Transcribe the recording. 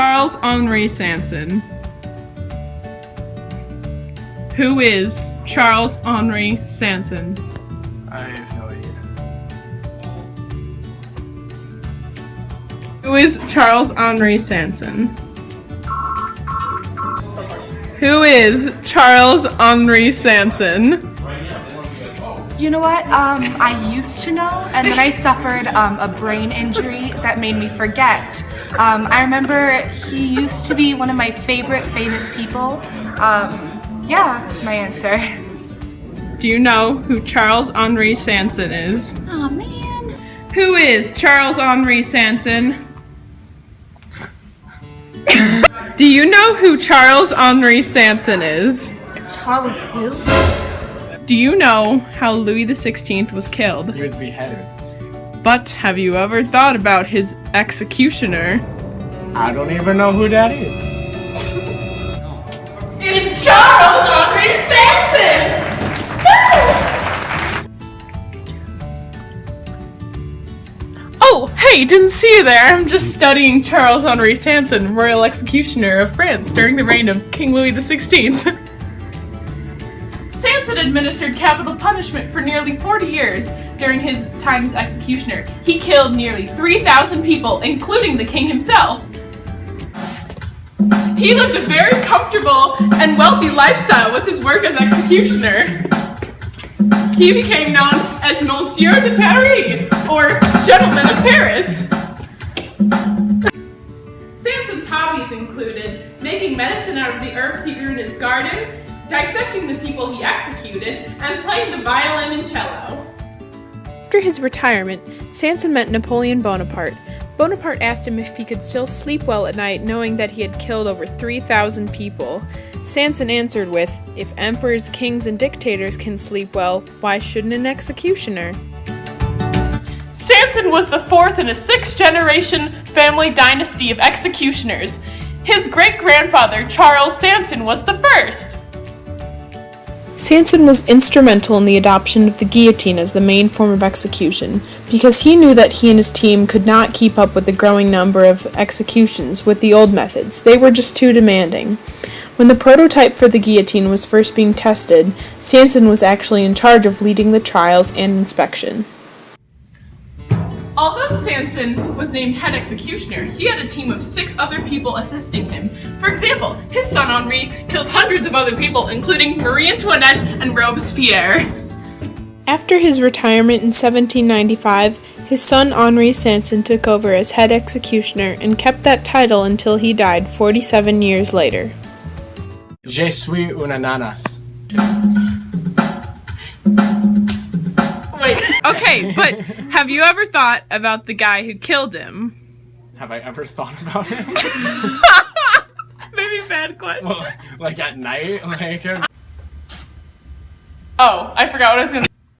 Charles-Henri Sanson? Who is Charles-Henri Sanson? I have no idea. Who is Charles-Henri Sanson? Who is Charles-Henri Sanson? You know what? I used to know, and then I suffered a brain injury that made me forget. I remember he used to be one of my favorite famous people. Yeah, that's my answer. Do you know who Charles-Henri Sanson is? Oh man. Who is Charles-Henri Sanson? Do you know who Charles-Henri Sanson is? Charles who? Do you know how Louis XVI was killed? He was beheaded. But have you ever thought about his executioner? I don't even know who that is. It's Charles-Henri Sanson! Oh, hey, didn't see you there. I'm just studying Charles-Henri Sanson, royal executioner of France during the reign of King Louis XVI. Sanson administered capital punishment for nearly 40 years during his time as executioner. He killed nearly 3,000 people, including the king himself. He lived a very comfortable and wealthy lifestyle with his work as executioner. He became known as Monsieur de Paris, or Gentleman of Paris. Sanson's hobbies included making medicine out of the herbs he grew in his garden, dissecting the people he executed, and playing the violin and cello. After his retirement, Sanson met Napoleon Bonaparte. Bonaparte asked him if he could still sleep well at night knowing that he had killed over 3,000 people. Sanson answered with, "If emperors, kings, and dictators can sleep well, why shouldn't an executioner?" Sanson was the fourth in a sixth-generation family dynasty of executioners. His great-grandfather, Charles Sanson, was the first. Sanson was instrumental in the adoption of the guillotine as the main form of execution, because he knew that he and his team could not keep up with the growing number of executions with the old methods. They were just too demanding. When the prototype for the guillotine was first being tested, Sanson was actually in charge of leading the trials and inspection. Although Sanson was named head executioner, he had a team of 6 other people assisting him. For example, his son Henri killed hundreds of other people, including Marie Antoinette and Robespierre. After his retirement in 1795, his son Henri Sanson took over as head executioner and kept that title until he died 47 years later. Je suis un ananas. Wait, okay, but have you ever thought about the guy who killed him? Have I ever thought about it? Maybe bad question. Well, like at night? Like, Oh, I forgot what I was gonna